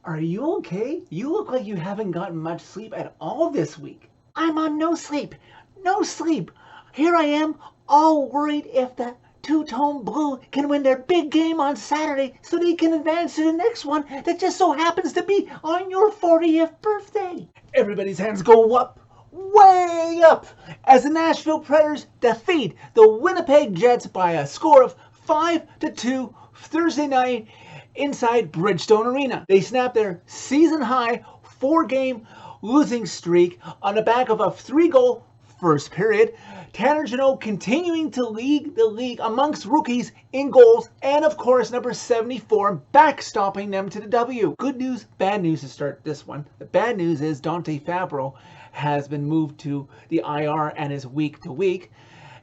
Are you okay? You look like you haven't gotten much sleep at all this week. I'm on no sleep. No sleep. Here I am, all worried if the two-tone blue can win their big game on Saturday so they can advance to the next one that just so happens to be on your 40th birthday. Everybody's hands go up, way up, as the Nashville Predators defeat the Winnipeg Jets by a score of 5-2 Thursday night inside Bridgestone Arena. They snapped their season-high 4-game losing streak on the back of a 3-goal first period. Tanner Jeannot continuing to lead the league amongst rookies in goals, and of course number 74 backstopping them to the W. Good news, bad news to start this one. The bad news is Dante Fabro has been moved to the IR and is week to week,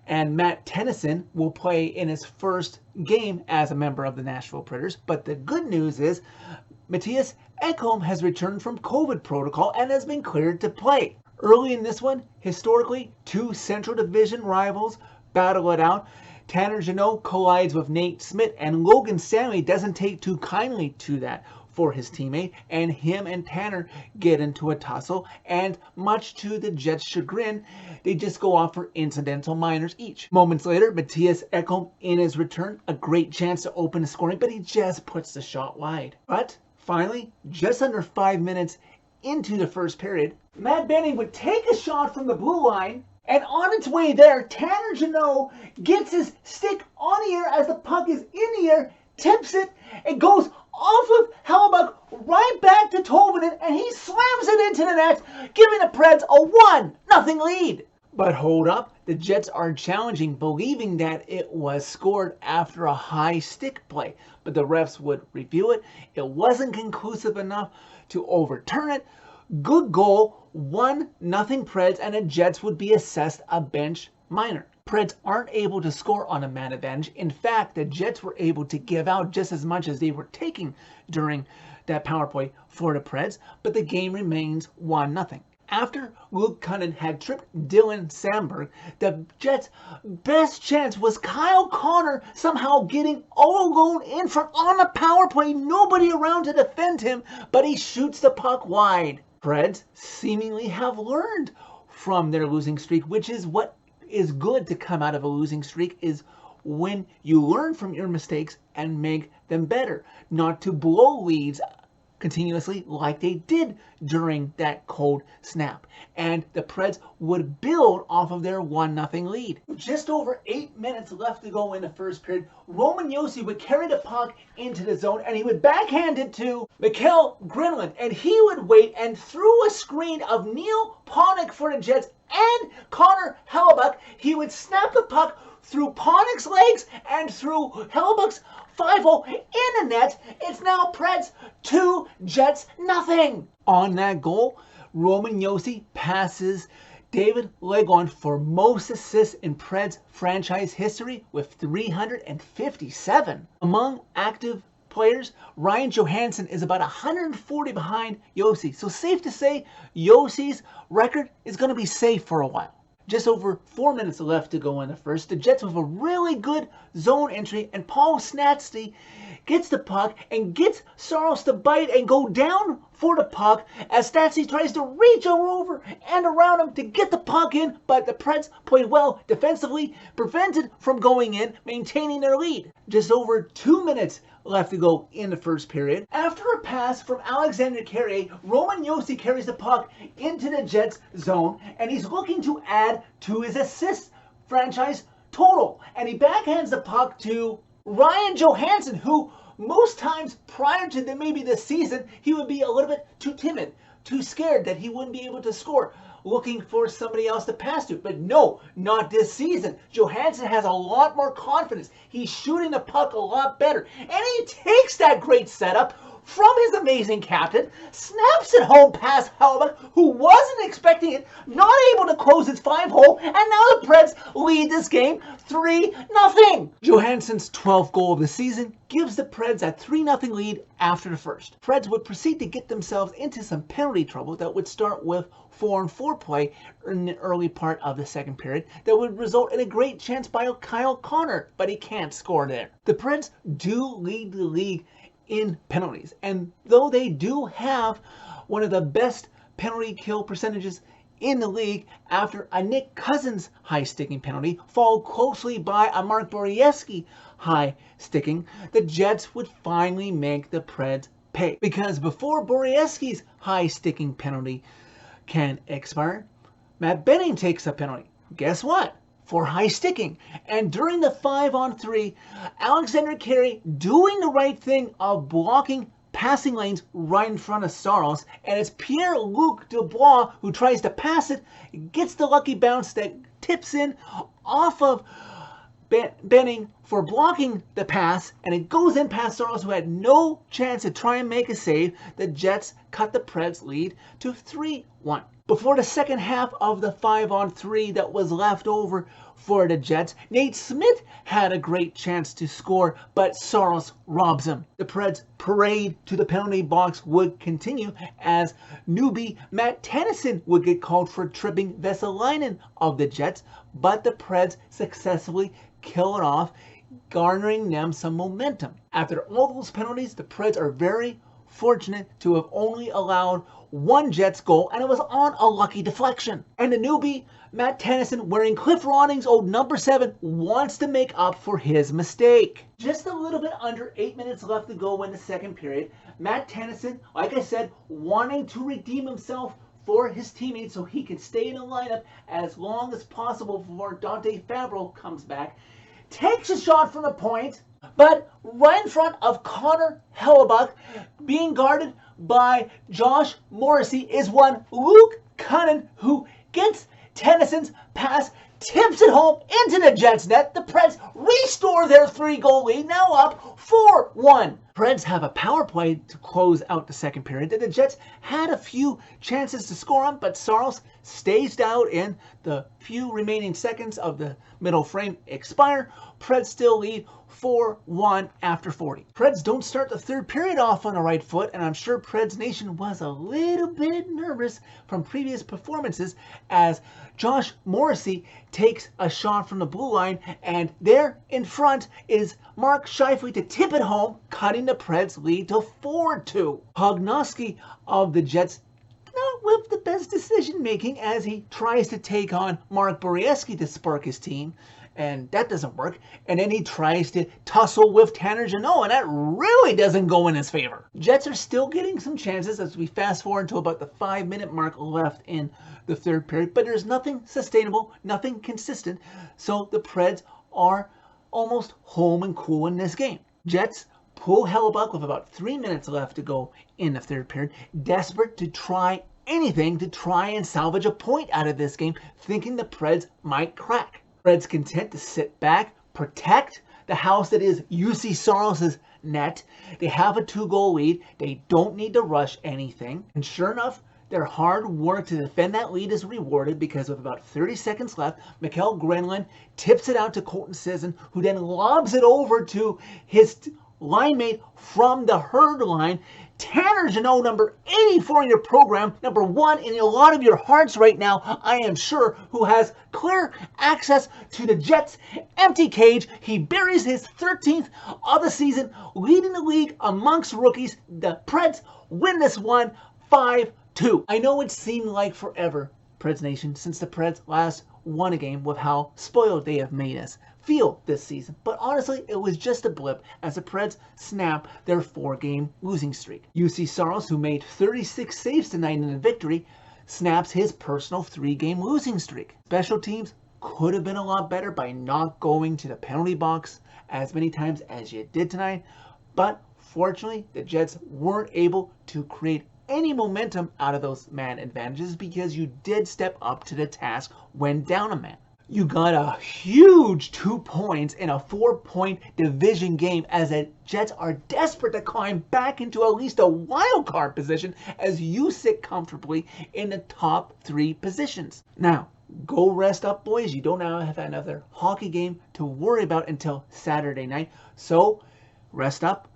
and Matt Tennyson will play in his first game as a member of the Nashville Predators. But the good news is Mattias Ekholm has returned from COVID protocol and has been cleared to play. Early in this one, historically, two Central Division rivals battle it out. Tanner Jeannot collides with Nate Smith, and Logan Stanley doesn't take too kindly to that for his teammate, and him and Tanner get into a tussle, and much to the Jets' chagrin, they just go off for incidental minors each. Moments later, Mattias Ekholm in his return, a great chance to open the scoring, but he just puts the shot wide. But finally, just under 5 minutes into the first period, Matt Benning would take a shot from the blue line, and on its way there, Tanner Jeannot gets his stick on the air as the puck is in the air, tips it, and goes off of Hellebuck right back to Tolvanen, and he slams it into the net, giving the Preds a 1-0 lead. But hold up, the Jets are challenging, believing that it was scored after a high stick play, but the refs would review it. It wasn't conclusive enough to overturn it. Good goal, 1-0 Preds, and the Jets would be assessed a bench minor. Preds aren't able to score on a man advantage. In fact, the Jets were able to give out just as much as they were taking during that power play for the Preds, but the game remains 1-0. After Luke Cunnin had tripped Dylan Sandberg, the Jets' best chance was Kyle Connor somehow getting all alone in front on the power play. Nobody around to defend him, but he shoots the puck wide. Preds seemingly have learned from their losing streak, which is what is good to come out of a losing streak, is when you learn from your mistakes and make them better, not to blow leads continuously like they did during that cold snap. And the Preds would build off of their 1-0 lead. Just over 8 minutes left to go in the first period, Roman Josi would carry the puck into the zone, and he would backhand it to Mikael Granlund, and he would wait, and through a screen of Neil Ponick for the Jets and Connor Hellebuck, he would snap the puck through Ponick's legs and through Hellebuck's 5-0 in the net. It's now Preds 2, Jets nothing. On that goal, Roman Josi passes David Leggon for most assists in Preds franchise history with 357. Among active players, Ryan Johansson is about 140 behind Josi. So safe to say, Josi's record is going to be safe for a while. Just over 4 minutes left to go in the first. The Jets with a really good zone entry, and Paul Snatsky gets the puck and gets Saros to bite and go down for the puck as Snatsky tries to reach over and around him to get the puck in, but the Preds played well defensively, prevented from going in, maintaining their lead. Just over 2 minutes left to go in the first period. After a pass from Alexander Carrier, Roman Josi carries the puck into the Jets zone, and he's looking to add to his assist franchise total. And he backhands the puck to Ryan Johansson, who most times prior to maybe this season, he would be a little bit too timid, too scared that he wouldn't be able to score, looking for somebody else to pass to. But no, not this season. Johansson has a lot more confidence. He's shooting the puck a lot better. And he takes that great setup from his amazing captain, snaps it home past Hellebuck, who wasn't expecting it, not able to close his 5-hole, and now the Preds lead this game 3-0. Johansson's 12th goal of the season gives the Preds a 3-0 lead after the first. Preds would proceed to get themselves into some penalty trouble that would start with 4-on-4 play in the early part of the second period that would result in a great chance by Kyle Connor, but he can't score there. The Preds do lead the league in penalties. And though they do have one of the best penalty kill percentages in the league after a Nick Cousins high sticking penalty, followed closely by a Mark Borieski high sticking, the Jets would finally make the Preds pay. Because before Borieski's high sticking penalty can expire, Matt Benning takes a penalty. Guess what? For high sticking. And during the 5-on-3, Alexander Carey doing the right thing of blocking passing lanes right in front of Saros, and it's Pierre-Luc Dubois who tries to pass it, gets the lucky bounce that tips in off of Benning for blocking the pass, and it goes in past Saros, who had no chance to try and make a save. The Jets cut the Preds lead to 3-1. Before the second half of the 5-on-3 that was left over for the Jets, Nate Smith had a great chance to score, but Saros robs him. The Preds' parade to the penalty box would continue as newbie Matt Tennyson would get called for tripping Vesalainen of the Jets, but the Preds successfully kill it off, garnering them some momentum. After all those penalties, the Preds are very fortunate to have only allowed one Jets goal, and it was on a lucky deflection. And the newbie, Matt Tennyson, wearing Cliff Roning's old number 7, wants to make up for his mistake. Just a little bit under 8 minutes left to go in the second period. Matt Tennyson, like I said, wanting to redeem himself for his teammates so he can stay in the lineup as long as possible before Dante Fabro comes back, takes a shot from the point, but right in front of Connor Hellebuck, being guarded by Josh Morrissey, is one Luke Cunnin, who gets Tennyson's pass, tips it home into the Jets net. The Preds restore their 3-goal lead, now up 4-1. Preds have a power play to close out the second period that the Jets had a few chances to score on, but Saros staged out in the few remaining seconds of the middle frame expire. Preds still lead 4-1 after 40. Preds don't start the third period off on the right foot, and I'm sure Preds Nation was a little bit nervous from previous performances as Josh Morrissey takes a shot from the blue line, and there in front is Mark Scheifele to tip it home, cutting the Preds lead to 4-2. Pognoski of the Jets not with the best decision making as he tries to take on Mark Borieski to spark his team, and that doesn't work. And then he tries to tussle with Tanner Jeannot, and that really doesn't go in his favor. Jets are still getting some chances as we fast forward to about the 5-minute mark left in the third period, but there's nothing sustainable, nothing consistent, so the Preds are almost home and cool in this game. Jets pull Hellebuck with about 3 minutes left to go in the third period, desperate to try anything to try and salvage a point out of this game, thinking the Preds might crack. Preds content to sit back, protect the house that is UC Saros' net. They have a 2-goal lead. They don't need to rush anything. And sure enough, their hard work to defend that lead is rewarded because with about 30 seconds left, Mikael Grenlund tips it out to Colton Sisson, who then lobs it over to his line mate from the Herd line, Tanner Jeannot, number 84 in your program, number 1 in a lot of your hearts right now, I am sure, who has clear access to the Jets' empty cage. He buries his 13th of the season, leading the league amongst rookies. The Preds win this one 5-2. I know it seemed like forever, Preds Nation, since the Preds last won a game with how spoiled they have made us feel this season, but honestly it was just a blip as the Preds snap their 4-game losing streak. UC Saros, who made 36 saves tonight in the victory, snaps his personal 3-game losing streak. Special teams could have been a lot better by not going to the penalty box as many times as you did tonight, but fortunately the Jets weren't able to create any momentum out of those man advantages because you did step up to the task when down a man. You got a huge 2 points in a 4-point division game as the Jets are desperate to climb back into at least a wild card position as you sit comfortably in the top 3 positions. Now, go rest up, boys. You don't now have another hockey game to worry about until Saturday night. So, rest up.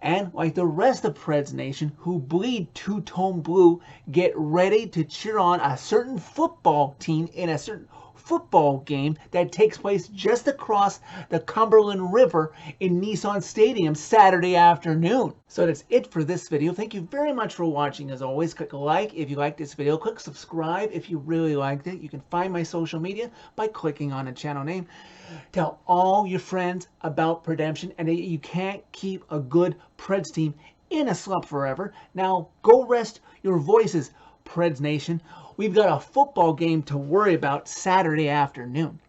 And like the rest of Preds Nation who bleed two-tone blue, get ready to cheer on a certain football team in a certain football game that takes place just across the Cumberland River in Nissan Stadium Saturday afternoon. So that's it for this video. Thank you very much for watching. As always, click like if you liked this video. Click subscribe if you really liked it. You can find my social media by clicking on the channel name. Tell all your friends about Predemption and that you can't keep a good Preds team in a slump forever. Now go rest your voices, Preds Nation. We've got a football game to worry about Saturday afternoon.